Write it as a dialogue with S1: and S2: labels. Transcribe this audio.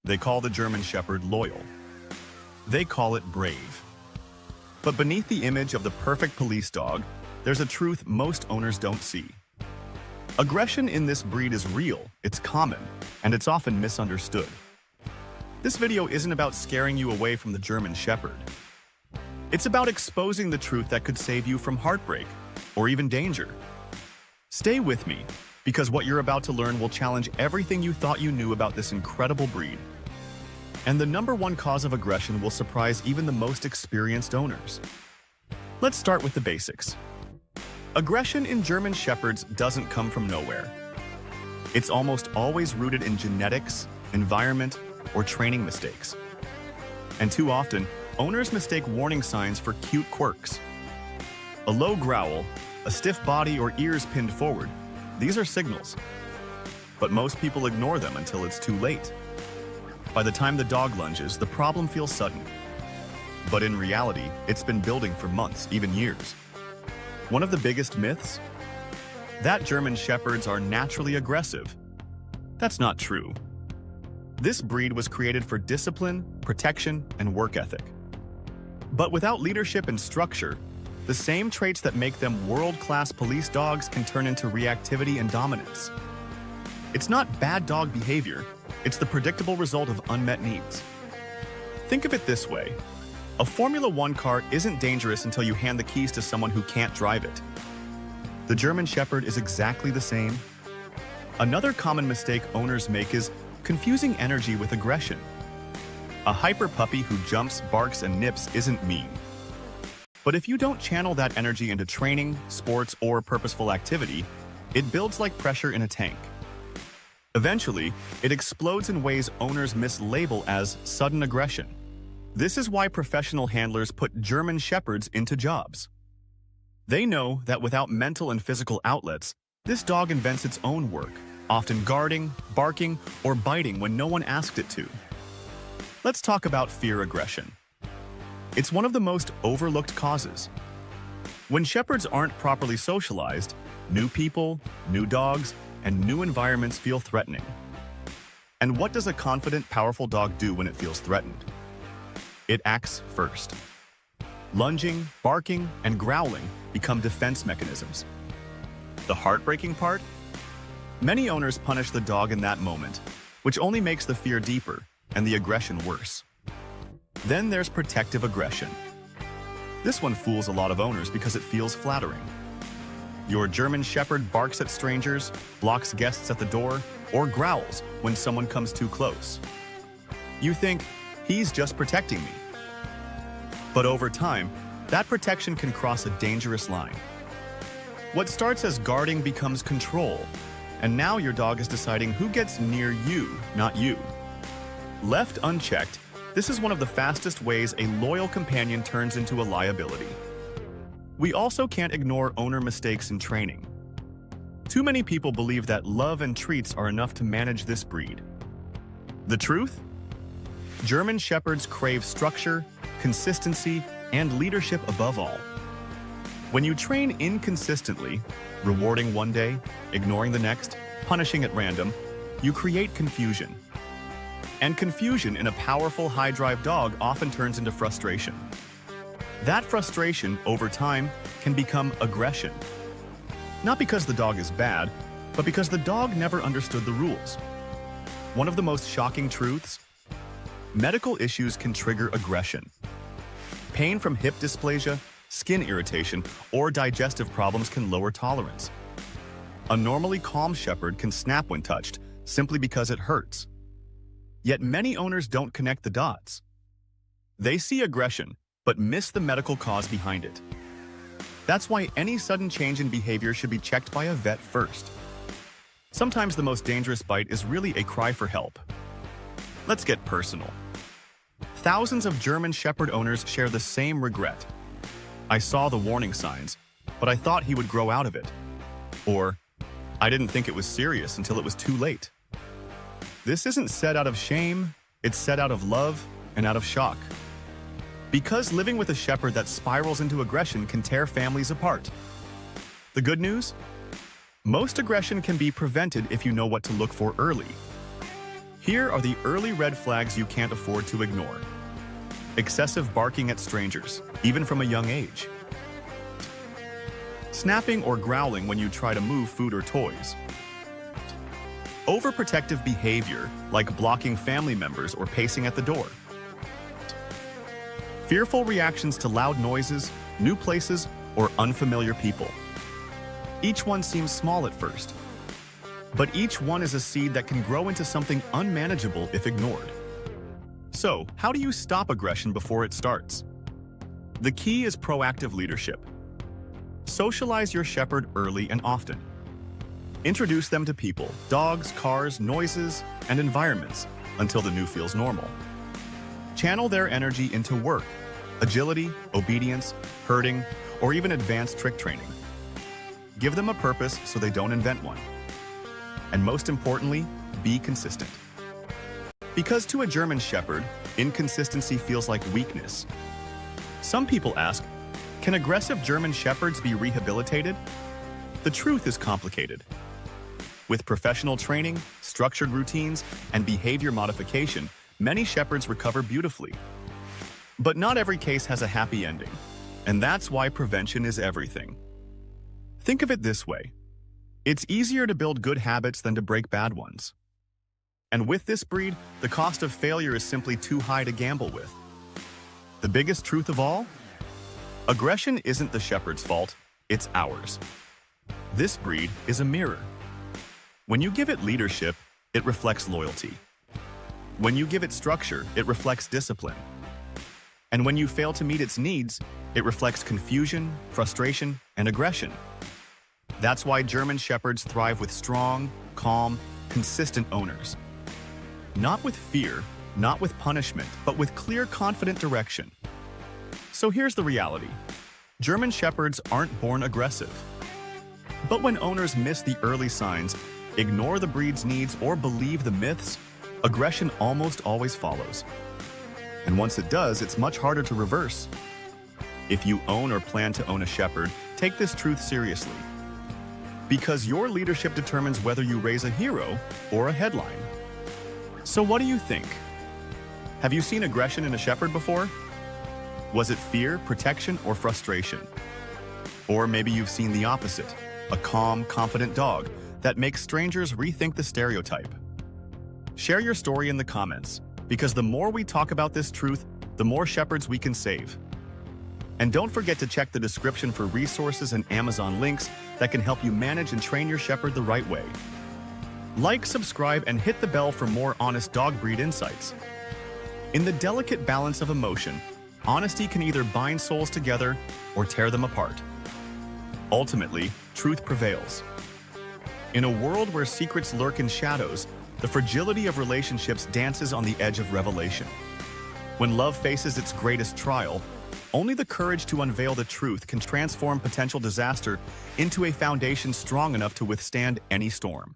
S1: They call the German Shepherd loyal. They call it brave. But beneath the image of the perfect police dog, there's a truth most owners don't see. Aggression in this breed is real, it's common, and it's often misunderstood. This video isn't about scaring you away from the German Shepherd. It's about exposing the truth that could save you from heartbreak, or even danger. Stay with me, because what you're about to learn will challenge everything you thought you knew about this incredible breed. And the #1 cause of aggression will surprise even the most experienced owners. Let's start with the basics. Aggression in German Shepherds doesn't come from nowhere. It's almost always rooted in genetics, environment, or training mistakes. And too often, owners mistake warning signs for cute quirks. A low growl, a stiff body, or ears pinned forward, these are signals. But most people ignore them until it's too late. By the time the dog lunges, the problem feels sudden. But in reality, it's been building for months, even years. One of the biggest myths? That German Shepherds are naturally aggressive. That's not true. This breed was created for discipline, protection, and work ethic. But without leadership and structure, the same traits that make them world-class police dogs can turn into reactivity and dominance. It's not bad dog behavior, it's the predictable result of unmet needs. Think of it this way. A Formula One car isn't dangerous until you hand the keys to someone who can't drive it. The German Shepherd is exactly the same. Another common mistake owners make is confusing energy with aggression. A hyper puppy who jumps, barks, and nips isn't mean. But if you don't channel that energy into training, sports, or purposeful activity, it builds like pressure in a tank. Eventually, it explodes in ways owners mislabel as sudden aggression. This is why professional handlers put German Shepherds into jobs. They know that without mental and physical outlets, this dog invents its own work, often guarding, barking, or biting when no one asked it to. Let's talk about fear aggression. It's one of the most overlooked causes. When Shepherds aren't properly socialized, new people, new dogs, and new environments feel threatening. And what does a confident, powerful dog do when it feels threatened? It acts first. Lunging, barking, and growling become defense mechanisms. The heartbreaking part? Many owners punish the dog in that moment, which only makes the fear deeper and the aggression worse. Then there's protective aggression. This one fools a lot of owners because it feels flattering. Your German Shepherd barks at strangers, blocks guests at the door, or growls when someone comes too close. You think, he's just protecting me. But over time, that protection can cross a dangerous line. What starts as guarding becomes control, and now your dog is deciding who gets near you, not you. Left unchecked, this is one of the fastest ways a loyal companion turns into a liability. We also can't ignore owner mistakes in training. Too many people believe that love and treats are enough to manage this breed. The truth? German Shepherds crave structure, consistency, and leadership above all. When you train inconsistently, rewarding one day, ignoring the next, punishing at random, you create confusion. And confusion in a powerful, high-drive dog often turns into frustration. That frustration, over time, can become aggression. Not because the dog is bad, but because the dog never understood the rules. One of the most shocking truths? Medical issues can trigger aggression. Pain from hip dysplasia, skin irritation, or digestive problems can lower tolerance. A normally calm shepherd can snap when touched, simply because it hurts. Yet many owners don't connect the dots. They see aggression, but miss the medical cause behind it. That's why any sudden change in behavior should be checked by a vet first. Sometimes the most dangerous bite is really a cry for help. Let's get personal. Thousands of German Shepherd owners share the same regret. I saw the warning signs, but I thought he would grow out of it. Or, I didn't think it was serious until it was too late. This isn't said out of shame, it's said out of love and out of shock. Because living with a shepherd that spirals into aggression can tear families apart. The good news? Most aggression can be prevented if you know what to look for early. Here are the early red flags you can't afford to ignore. Excessive barking at strangers, even from a young age. Snapping or growling when you try to move food or toys. Overprotective behavior, like blocking family members or pacing at the door. Fearful reactions to loud noises, new places, or unfamiliar people. Each one seems small at first, but each one is a seed that can grow into something unmanageable if ignored. So, how do you stop aggression before it starts? The key is proactive leadership. Socialize your shepherd early and often. Introduce them to people, dogs, cars, noises, and environments until the new feels normal. Channel their energy into work, agility, obedience, herding, or even advanced trick training. Give them a purpose so they don't invent one. And most importantly, be consistent. Because to a German Shepherd, inconsistency feels like weakness. Some people ask, can aggressive German Shepherds be rehabilitated? The truth is complicated. With professional training, structured routines, and behavior modification, many Shepherds recover beautifully. But not every case has a happy ending, and that's why prevention is everything. Think of it this way. It's easier to build good habits than to break bad ones. And with this breed, the cost of failure is simply too high to gamble with. The biggest truth of all? Aggression isn't the shepherd's fault, it's ours. This breed is a mirror. When you give it leadership, it reflects loyalty. When you give it structure, it reflects discipline. And when you fail to meet its needs, it reflects confusion, frustration, and aggression. That's why German Shepherds thrive with strong, calm, consistent owners. Not with fear, not with punishment, but with clear, confident direction. So here's the reality. German Shepherds aren't born aggressive. But when owners miss the early signs, ignore the breed's needs, or believe the myths, aggression almost always follows. And once it does, it's much harder to reverse. If you own or plan to own a Shepherd, take this truth seriously. Because your leadership determines whether you raise a hero or a headline. So what do you think? Have you seen aggression in a Shepherd before? Was it fear, protection, or frustration? Or maybe you've seen the opposite, a calm, confident dog that makes strangers rethink the stereotype. Share your story in the comments, because the more we talk about this truth, the more Shepherds we can save. And don't forget to check the description for resources and Amazon links that can help you manage and train your Shepherd the right way. Like, subscribe, and hit the bell for more honest dog breed insights. In the delicate balance of emotion, honesty can either bind souls together or tear them apart. Ultimately, truth prevails. In a world where secrets lurk in shadows, the fragility of relationships dances on the edge of revelation. When love faces its greatest trial, only the courage to unveil the truth can transform potential disaster into a foundation strong enough to withstand any storm.